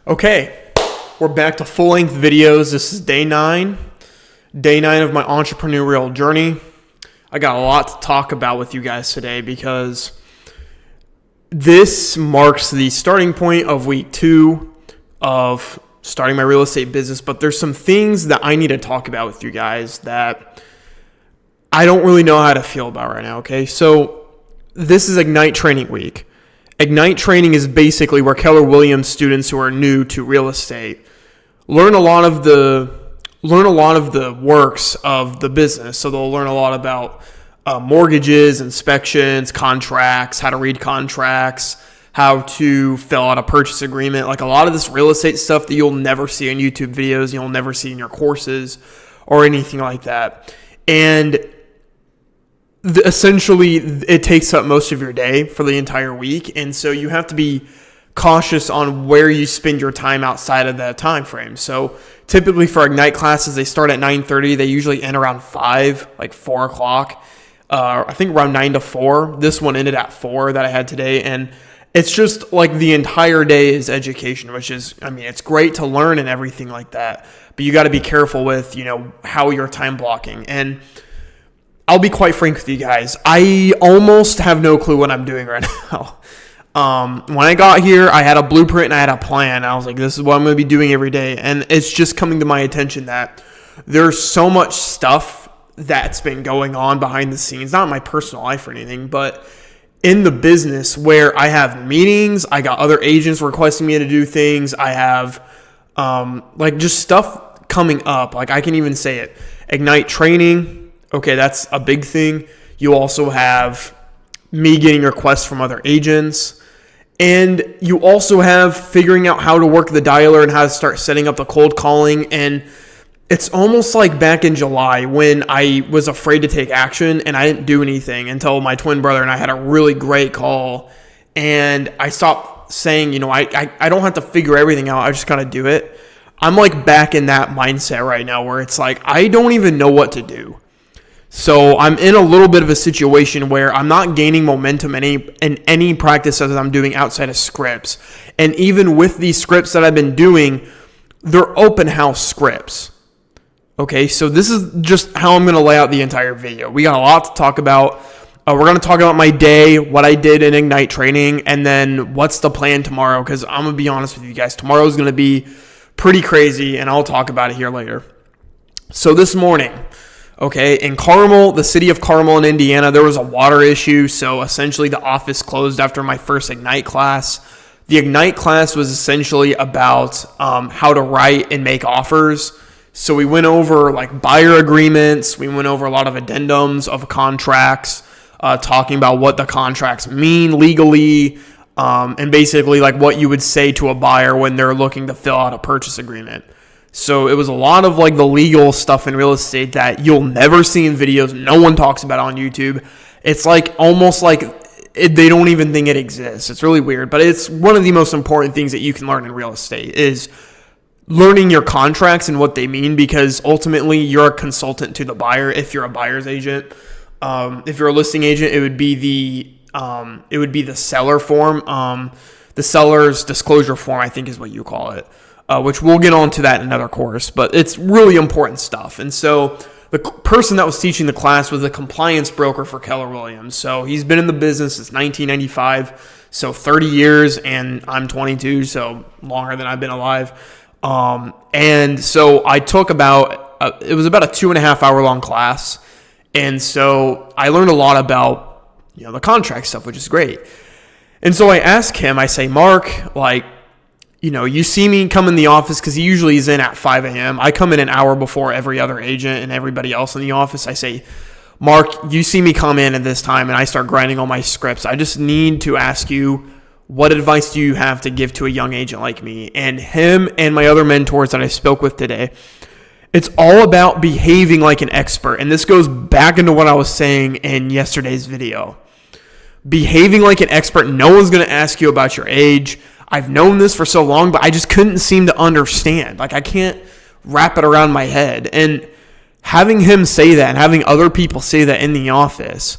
Okay, we're back to full-length videos. This is day 9 of my entrepreneurial journey. I got a lot to talk about with you guys today because this marks the starting point of week 2 of starting my real estate business, but there's some things that I need to talk about with you guys that I don't really know how to feel about right now, okay? So this is Ignite Training Week. Ignite Training is basically where Keller Williams students who are new to real estate learn a lot of the works of the business. So they'll learn a lot about mortgages, inspections, contracts, how to read contracts, how to fill out a purchase agreement, like a lot of this real estate stuff that you'll never see in YouTube videos, you'll never see in your courses or anything like that. And essentially, it takes up most of your day for the entire week, and so you have to be cautious on where you spend your time outside of that time frame. So typically for Ignite classes, they start at 9:30. They usually end around 5, like 4 o'clock. I think around 9 to 4. This one ended at 4 that I had today, and it's just like the entire day is education, which is, I mean, it's great to learn and everything like that, but you got to be careful with, how you're time blocking. And I'll be quite frank with you guys. I almost have no clue what I'm doing right now. When I got here, I had a blueprint and I had a plan. I was like, this is what I'm going to be doing every day. And it's just coming to my attention that there's so much stuff that's been going on behind the scenes, not in my personal life or anything, but in the business where I have meetings, I got other agents requesting me to do things. I have just stuff coming up. Like I can even say it. Ignite Training. Okay, that's a big thing. You also have me getting requests from other agents. And you also have figuring out how to work the dialer and how to start setting up the cold calling. And it's almost like back in July when I was afraid to take action and I didn't do anything until my twin brother and I had a really great call. And I stopped saying, I don't have to figure everything out. I just got to do it. I'm like back in that mindset right now where it's like, I don't even know what to do. So I'm in a little bit of a situation where I'm not gaining momentum in any practice that I'm doing outside of scripts. And even with these scripts that I've been doing, they're open house scripts. Okay, so this is just how I'm going to lay out the entire video. We got a lot to talk about. We're going to talk about my day, what I did in Ignite Training, and then what's the plan tomorrow. Because I'm going to be honest with you guys, tomorrow is going to be pretty crazy, and I'll talk about it here later. So this morning, okay, in Carmel, the city of Carmel in Indiana, there was a water issue, so essentially the office closed after my first Ignite class. The Ignite class was essentially about how to write and make offers. So we went over like buyer agreements, we went over a lot of addendums of contracts, talking about what the contracts mean legally, and basically like what you would say to a buyer when they're looking to fill out a purchase agreement. So it was a lot of like the legal stuff in real estate that you'll never see in videos. No one talks about it on YouTube. It's like almost like they don't even think it exists. It's really weird, but it's one of the most important things that you can learn in real estate is learning your contracts and what they mean, because ultimately you're a consultant to the buyer. If you're a buyer's agent, if you're a listing agent, it would be the seller form, the seller's disclosure form, I think is what you call it. Which we'll get on to that in another course, but it's really important stuff. And so the person that was teaching the class was a compliance broker for Keller Williams. So he's been in the business since 1995, so 30 years, and I'm 22, so longer than I've been alive. And so I took it was about a 2.5 hour long class. And so I learned a lot about, the contract stuff, which is great. And so I asked him, I say, Mark, you see me come in the office because he usually is in at 5 a.m. I come in an hour before every other agent and everybody else in the office. I say, Mark, you see me come in at this time and I start grinding all my scripts. I just need to ask you, what advice do you have to give to a young agent like me? And him and my other mentors that I spoke with today, it's all about behaving like an expert. And this goes back into what I was saying in yesterday's video. Behaving like an expert. No one's going to ask you about your age. I've known this for so long, but I just couldn't seem to understand. Like I can't wrap it around my head. And having him say that and having other people say that in the office,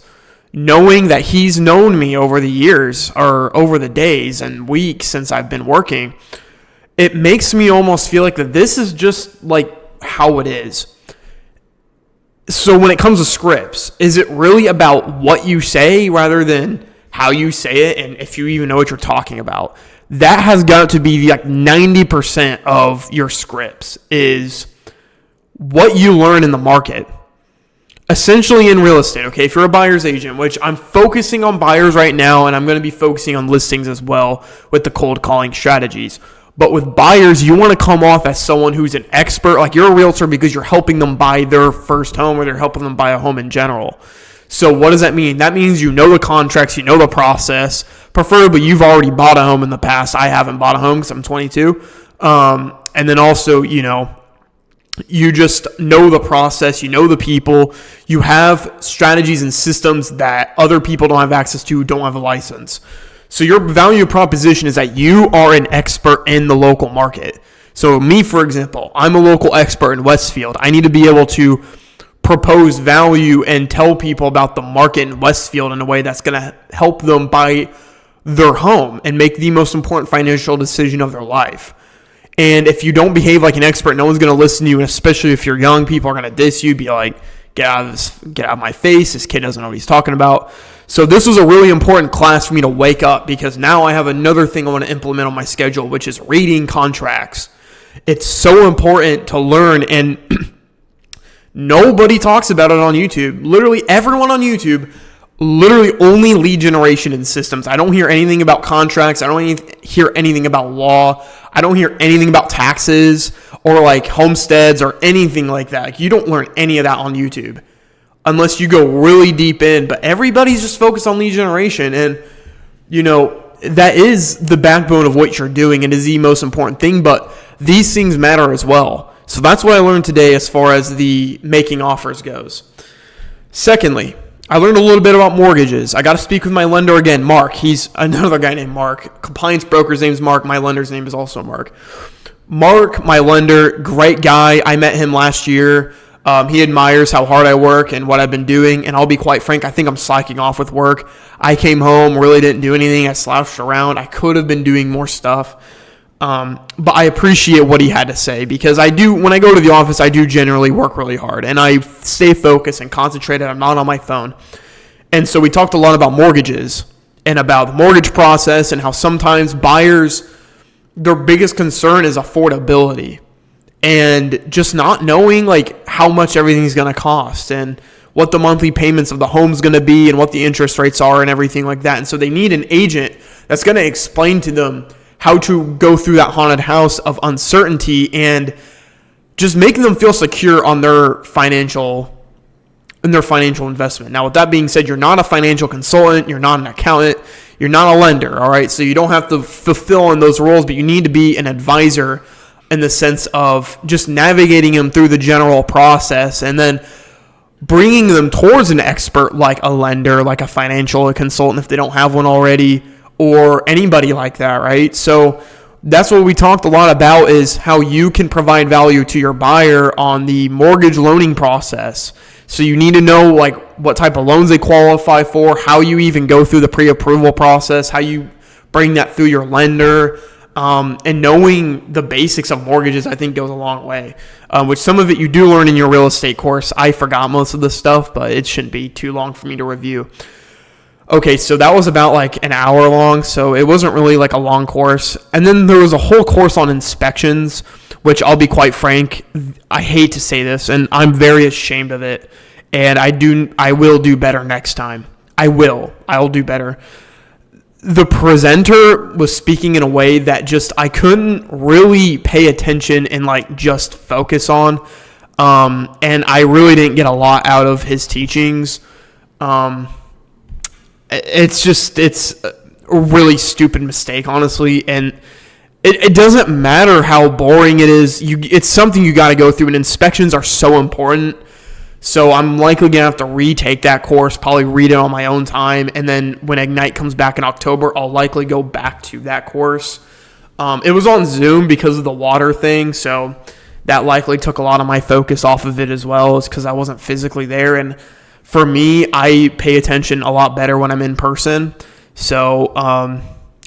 knowing that he's known me over the years or over the days and weeks since I've been working, it makes me almost feel like that this is just like how it is. So when it comes to scripts, is it really about what you say rather than how you say it and if you even know what you're talking about? That has got to be like 90% of your scripts is what you learn in the market. Essentially in real estate, okay, if you're a buyer's agent, which I'm focusing on buyers right now, and I'm going to be focusing on listings as well with the cold calling strategies. But with buyers, you want to come off as someone who's an expert, like you're a realtor because you're helping them buy their first home or they're helping them buy a home in general. So what does that mean? That means you know the contracts, you know the process. Preferably, you've already bought a home in the past. I haven't bought a home because I'm 22. And then also, you just know the process, you know the people, you have strategies and systems that other people don't have access to, don't have a license. So your value proposition is that you are an expert in the local market. So me, for example, I'm a local expert in Westfield. I need to be able to propose value and tell people about the market in Westfield in a way that's going to help them buy their home and make the most important financial decision of their life. And if you don't behave like an expert, no one's going to listen to you. And especially if you're young, people are going to diss you, be like, get out of my face. This kid doesn't know what he's talking about. So this was a really important class for me to wake up because now I have another thing I want to implement on my schedule, which is reading contracts. It's so important to learn, and nobody talks about it on YouTube. Literally everyone on YouTube, literally only lead generation and systems. I don't hear anything about contracts. I don't hear anything about law. I don't hear anything about taxes or like homesteads or anything like that. Like, you don't learn any of that on YouTube unless you go really deep in. But everybody's just focused on lead generation. And, that is the backbone of what you're doing and is the most important thing. But these things matter as well. So that's what I learned today as far as the making offers goes. Secondly, I learned a little bit about mortgages. I got to speak with my lender again, Mark. He's another guy named Mark. Compliance broker's name is Mark. My lender's name is also Mark. Mark, my lender, great guy. I met him last year. He admires how hard I work and what I've been doing. And I'll be quite frank, I think I'm slacking off with work. I came home, really didn't do anything. I slouched around. I could have been doing more stuff. But I appreciate what he had to say because when I go to the office, I do generally work really hard and I stay focused and concentrated. I'm not on my phone. And so we talked a lot about mortgages and about the mortgage process and how sometimes buyers, their biggest concern is affordability and just not knowing like how much everything's going to cost and what the monthly payments of the home's going to be and what the interest rates are and everything like that. And so they need an agent that's going to explain to them how to go through that haunted house of uncertainty and just making them feel secure on their financial investment. Now, with that being said, you're not a financial consultant, you're not an accountant, you're not a lender, all right? So you don't have to fulfill in those roles, but you need to be an advisor in the sense of just navigating them through the general process and then bringing them towards an expert like a lender, like a financial consultant if they don't have one already, or anybody like that, right? So that's what we talked a lot about is how you can provide value to your buyer on the mortgage loaning process. So you need to know like what type of loans they qualify for, how you even go through the pre-approval process, how you bring that through your lender, and knowing the basics of mortgages, I think goes a long way, which some of it you do learn in your real estate course. I forgot most of this stuff, but it shouldn't be too long for me to review. Okay, so that was about like an hour long, so it wasn't really like a long course. And then there was a whole course on inspections, which I'll be quite frank, I hate to say this, and I'm very ashamed of it. And I will do better next time. I'll do better. The presenter was speaking in a way that just I couldn't really pay attention and like just focus on. And I really didn't get a lot out of his teachings. It's a really stupid mistake, honestly, and it doesn't matter how boring it is. It's something you got to go through, and inspections are so important. So I'm likely going to have to retake that course, probably read it on my own time, and then when Ignite comes back in October, I'll likely go back to that course. It was on Zoom because of the water thing, so that likely took a lot of my focus off of it as well, is because I wasn't physically there, and for me, I pay attention a lot better when I'm in person. So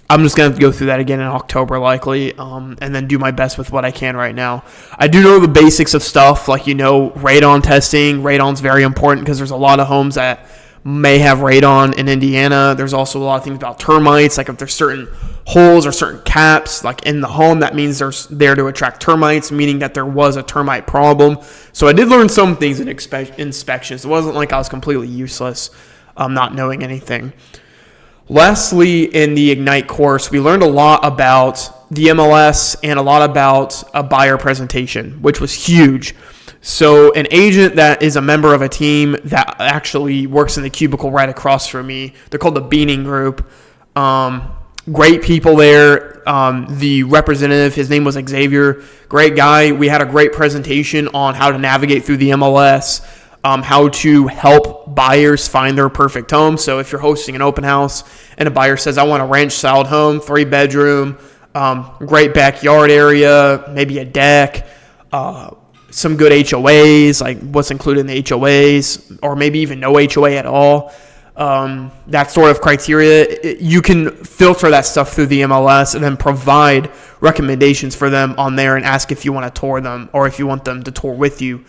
I'm just going to go through that again in October likely, and then do my best with what I can right now. I do know the basics of stuff, like, radon testing. Radon's very important because there's a lot of homes that may have radon in Indiana. There's also a lot of things about termites, like if there's certain holes or certain caps like in the home, that means they're there to attract termites, meaning that there was a termite problem. So I did learn some things in inspections. It wasn't like I was completely useless, not knowing anything. Lastly, in the Ignite course, we learned a lot about the MLS and a lot about a buyer presentation, which was huge. So an agent that is a member of a team that actually works in the cubicle right across from me, they're called the Beaning Group. Great people there. The representative, his name was Xavier, great guy. We had a great presentation on how to navigate through the MLS, how to help buyers find their perfect home. So if you're hosting an open house and a buyer says, I want a ranch-styled home, 3-bedroom, great backyard area, maybe a deck, some good HOAs, like what's included in the HOAs, or maybe even no HOA at all. That sort of criteria, you can filter that stuff through the MLS and then provide recommendations for them on there and ask if you want to tour them or if you want them to tour with you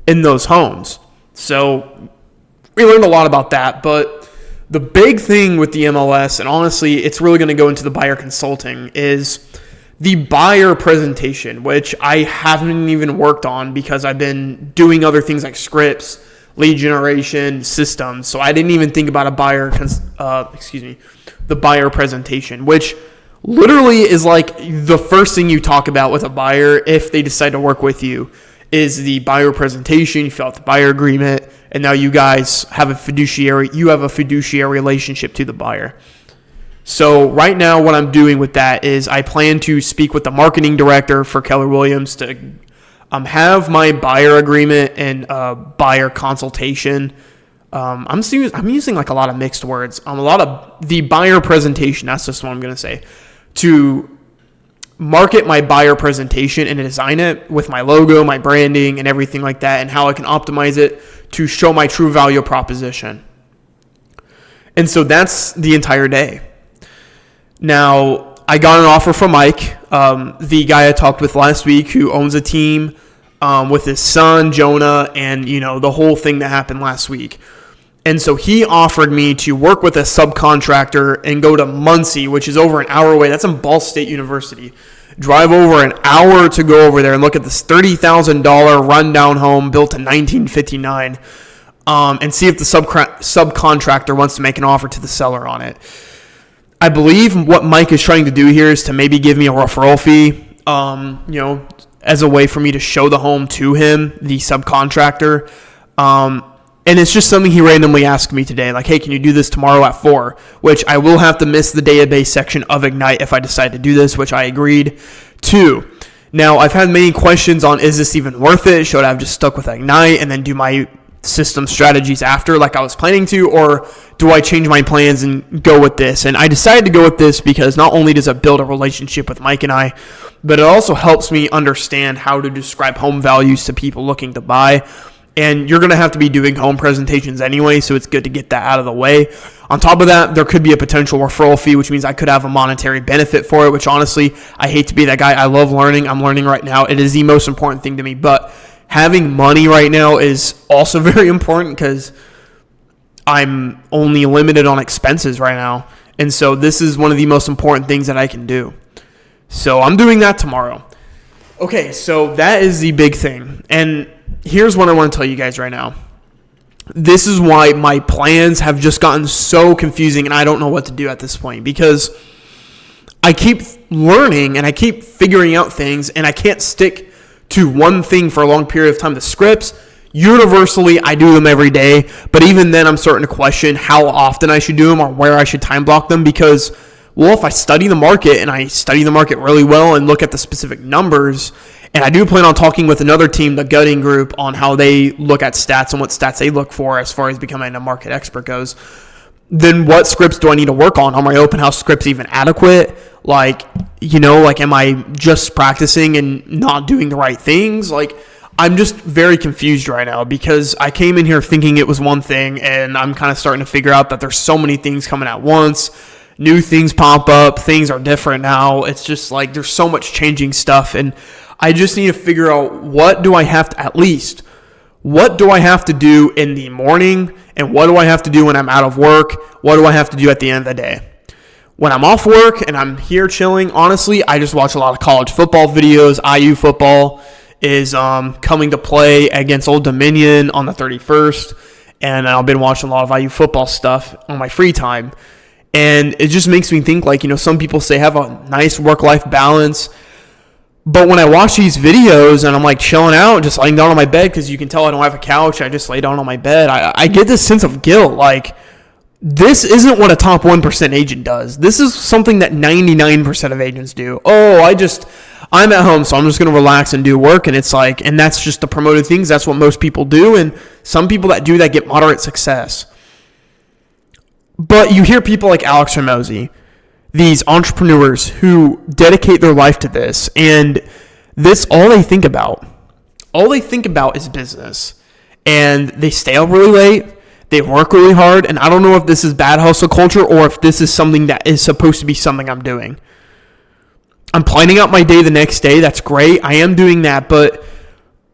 in those homes. So we learned a lot about that, but the big thing with the MLS, and honestly, it's really going to go into the buyer consulting, is the buyer presentation, which I haven't even worked on because I've been doing other things like scripts, lead generation, systems. So I didn't even think about the buyer presentation, which literally is like the first thing you talk about with a buyer if they decide to work with you is the buyer presentation. You fill out the buyer agreement, and now you guys have a fiduciary relationship to the buyer. So right now what I'm doing with that is I plan to speak with the marketing director for Keller Williams to have my buyer agreement and buyer consultation. I'm using like a lot of mixed words. A lot of the buyer presentation, that's just what I'm going to say, to market my buyer presentation and design it with my logo, my branding, and everything like that, and how I can optimize it to show my true value proposition. And so that's the entire day. Now, I got an offer from Mike, the guy I talked with last week who owns a team with his son, Jonah, and, the whole thing that happened last week. And so he offered me to work with a subcontractor and go to Muncie, which is over an hour away. That's in Ball State University. Drive over an hour to go over there and look at this $30,000 rundown home built in 1959 and see if the subcontractor wants to make an offer to the seller on it. I believe what Mike is trying to do here is to maybe give me a referral fee, as a way for me to show the home to him, the subcontractor. And it's just something he randomly asked me today, like, hey, can you do this tomorrow at 4? Which I will have to miss the database section of Ignite if I decide to do this, which I agreed to. Now, I've had many questions on, is this even worth it? Should I have just stuck with Ignite and then do my system strategies after like I was planning to, or do I change my plans and go with this? And I decided to go with this because not only does it build a relationship with Mike and I, but it also helps me understand how to describe home values to people looking to buy. And you're going to have to be doing home presentations anyway, so it's good to get that out of the way. On top of that, there could be a potential referral fee, which means I could have a monetary benefit for it, which honestly, I hate to be that guy. I love learning. I'm learning right now. It is the most important thing to me. But having money right now is also very important because I'm only limited on expenses right now. And so this is one of the most important things that I can do. So I'm doing that tomorrow. Okay, so that is the big thing. And here's what I want to tell you guys right now. This is why my plans have just gotten so confusing and I don't know what to do at this point, because I keep learning and I keep figuring out things and I can't stick to one thing for a long period of time. The scripts, universally, I do them every day, but even then I'm starting to question how often I should do them or where I should time block them, because, well, if I study the market and I study the market really well and look at the specific numbers, and I do plan on talking with another team, the Gutting Group, on how they look at stats and what stats they look for as far as becoming a market expert goes, then what scripts do I need to work on? Are my open house scripts even adequate? Am I just practicing and not doing the right things? I'm just very confused right now because I came in here thinking it was one thing, and I'm kind of starting to figure out that there's so many things coming at once. new things pop up. Things are different now. It's just like there's so much changing stuff. And I just need to figure out what do I have to do in the morning, and what do I have to do when I'm out of work? What do I have to do at the end of the day? When I'm off work and I'm here chilling, honestly, I just watch a lot of college football videos. IU football is coming to play against Old Dominion on the 31st, and I've been watching a lot of IU football stuff on my free time. And it just makes me think, like, some people say have a nice work-life balance. But when I watch these videos and I'm like chilling out, just laying down on my bed, because you can tell I don't have a couch, I just lay down on my bed, I get this sense of guilt. Like, this isn't what a top 1% agent does. This is something that 99% of agents do. I'm at home, so I'm just going to relax and do work. And it's like, and that's just the promoted things. That's what most people do. And some people that do that get moderate success. But you hear people like Alex Hormozy, these entrepreneurs who dedicate their life to this, and this, all they think about is business. And they stay up really late, they work really hard, and I don't know if this is bad hustle culture or if this is something that is supposed to be something I'm doing. I'm planning out my day the next day, that's great, I am doing that, but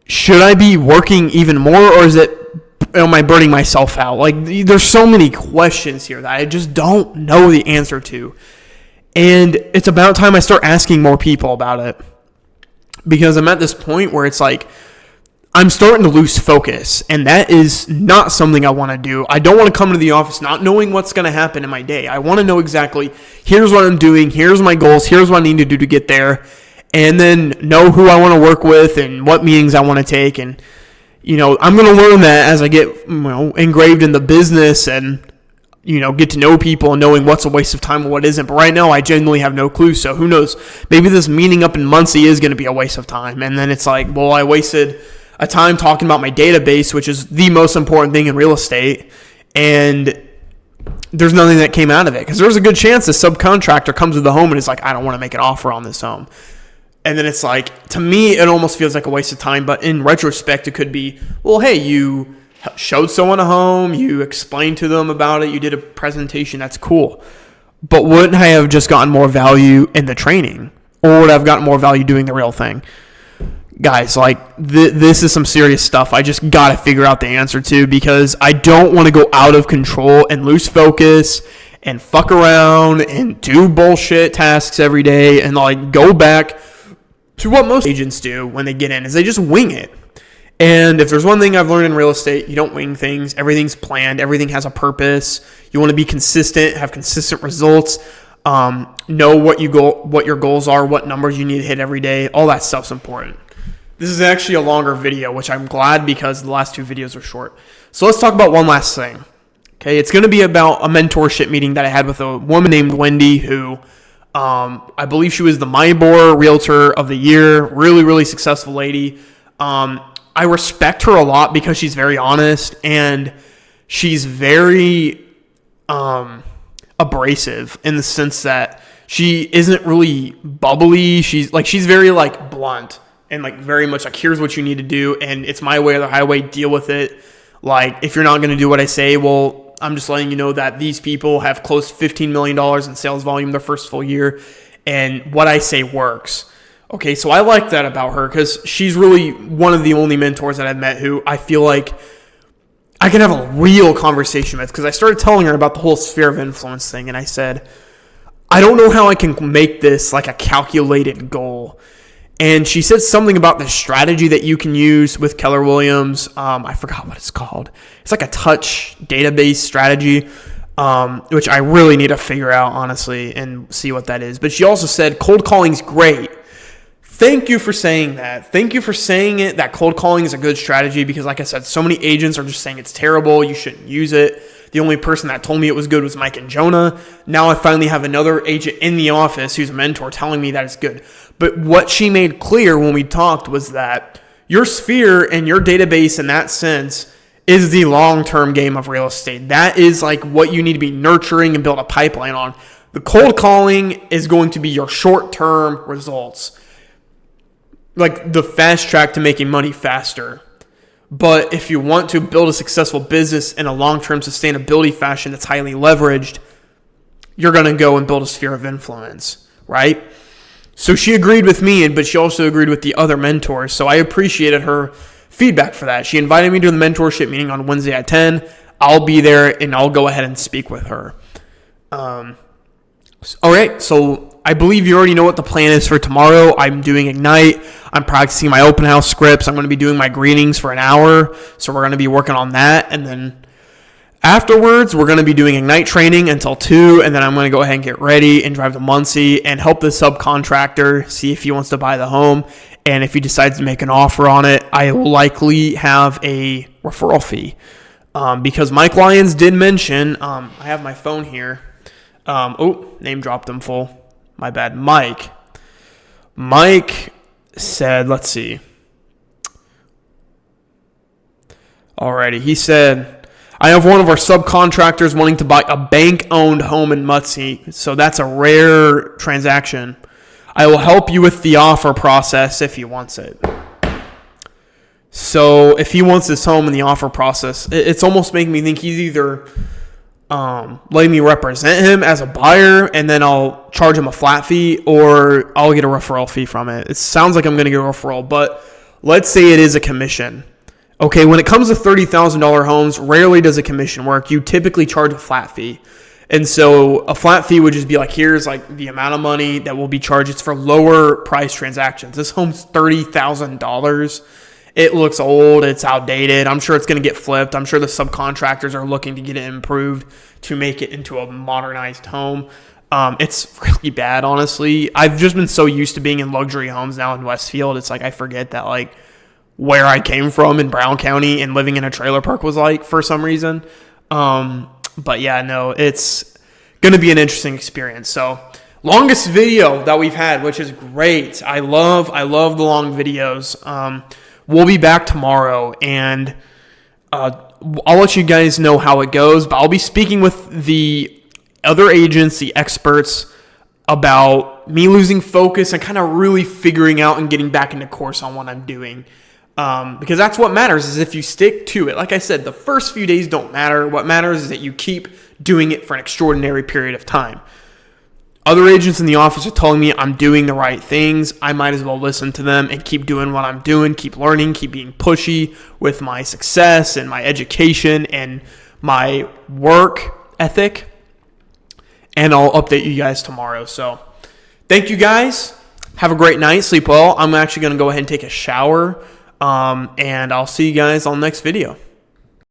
should I be working even more, or am I burning myself out? Like, there's so many questions here that I just don't know the answer to. And it's about time I start asking more people about it, because I'm at this point where it's like I'm starting to lose focus, and that is not something I want to do. I don't want to come into the office not knowing what's going to happen in my day. I want to know exactly, here's what I'm doing, here's my goals, here's what I need to do to get there, and then know who I want to work with and what meetings I want to take. And, I'm going to learn that as I get, engraved in the business and, get to know people and knowing what's a waste of time and what isn't. But right now, I genuinely have no clue. So who knows? Maybe this meeting up in Muncie is going to be a waste of time. And then it's like, well, I wasted a time talking about my database, which is the most important thing in real estate. And there's nothing that came out of it. Because there's a good chance a subcontractor comes to the home and is like, I don't want to make an offer on this home. And then it's like, to me, it almost feels like a waste of time. But in retrospect, it could be, well, hey, you showed someone a home, you explained to them about it, you did a presentation, that's cool. But wouldn't I have just gotten more value in the training? Or would I have gotten more value doing the real thing? Guys, like, this is some serious stuff I just got to figure out the answer to, because I don't want to go out of control and lose focus and fuck around and do bullshit tasks every day and, like, go back to what most agents do when they get in, is they just wing it. And if there's one thing I've learned in real estate, you don't wing things. Everything's planned. Everything has a purpose. You want to be consistent, have consistent results, know what your goals are, what numbers you need to hit every day. All that stuff's important. This is actually a longer video, which I'm glad, because the last two videos are short. So let's talk about one last thing. Okay, it's going to be about a mentorship meeting that I had with a woman named Wendy, who I believe she was the MyBor Realtor of the Year. Really, really successful lady. I respect her a lot because she's very honest, and she's very abrasive in the sense that she isn't really bubbly. She's very like blunt and like very much like, here's what you need to do, and it's my way or the highway, deal with it. Like, if you're not going to do what I say, well, I'm just letting you know that these people have closed $15 million in sales volume their first full year, and what I say works. Okay, so I like that about her, because she's really one of the only mentors that I've met who I feel like I can have a real conversation with, because I started telling her about the whole sphere of influence thing, and I said, I don't know how I can make this like a calculated goal. And she said something about the strategy that you can use with Keller Williams. I forgot what it's called. It's like a touch database strategy, which I really need to figure out, honestly, and see what that is. But she also said cold calling's great. Thank you for saying that. Thank you for saying it, that cold calling is a good strategy, because like I said, so many agents are just saying it's terrible, you shouldn't use it. The only person that told me it was good was Mike and Jonah. Now I finally have another agent in the office who's a mentor telling me that it's good. But what she made clear when we talked was that your sphere and your database in that sense is the long-term game of real estate. That is like what you need to be nurturing and build a pipeline on. The cold calling is going to be your short-term results, like the fast track to making money faster. But if you want to build a successful business in a long-term sustainability fashion that's highly leveraged, you're going to go and build a sphere of influence, right? So she agreed with me, but she also agreed with the other mentors. So I appreciated her feedback for that. She invited me to the mentorship meeting on Wednesday at 10. I'll be there, and I'll go ahead and speak with her. All right, so I believe you already know what the plan is for tomorrow. I'm doing Ignite. I'm practicing my open house scripts. I'm going to be doing my greetings for an hour. So we're going to be working on that. And then afterwards, we're going to be doing Ignite training until 2. And then I'm going to go ahead and get ready and drive to Muncie and help the subcontractor see if he wants to buy the home. And if he decides to make an offer on it, I will likely have a referral fee. Because Mike Lyons did mention, I have my phone here. Name dropped him full. My bad. Mike said, let's see. Alrighty. He said, I have one of our subcontractors wanting to buy a bank-owned home in Muncie. So that's a rare transaction. I will help you with the offer process if he wants it. So if he wants this home in the offer process, it's almost making me think he's either letting me represent him as a buyer, and then I'll charge him a flat fee, or I'll get a referral fee from it. It sounds like I'm going to get a referral, but let's say it is a commission. Okay, when it comes to $30,000 homes, rarely does a commission work. You typically charge a flat fee. And so a flat fee would just be like, here's like the amount of money that will be charged. It's for lower price transactions. This home's $30,000. It looks old. It's outdated. I'm sure it's going to get flipped. I'm sure the subcontractors are looking to get it improved to make it into a modernized home. It's really bad, honestly. I've just been so used to being in luxury homes now in Westfield. It's like I forget that like where I came from in Brown County and living in a trailer park was like for some reason. But yeah, no, it's going to be an interesting experience. So longest video that we've had, which is great. I love the long videos. We'll be back tomorrow, and I'll let you guys know how it goes, but I'll be speaking with the other agents, the experts, about me losing focus and kind of really figuring out and getting back into course on what I'm doing. Because that's what matters, is if you stick to it. Like I said, the first few days don't matter. What matters is that you keep doing it for an extraordinary period of time. Other agents in the office are telling me I'm doing the right things. I might as well listen to them and keep doing what I'm doing, keep learning, keep being pushy with my success and my education and my work ethic. And I'll update you guys tomorrow. So thank you guys. Have a great night. Sleep well. I'm actually going to go ahead and take a shower. And I'll see you guys on the next video.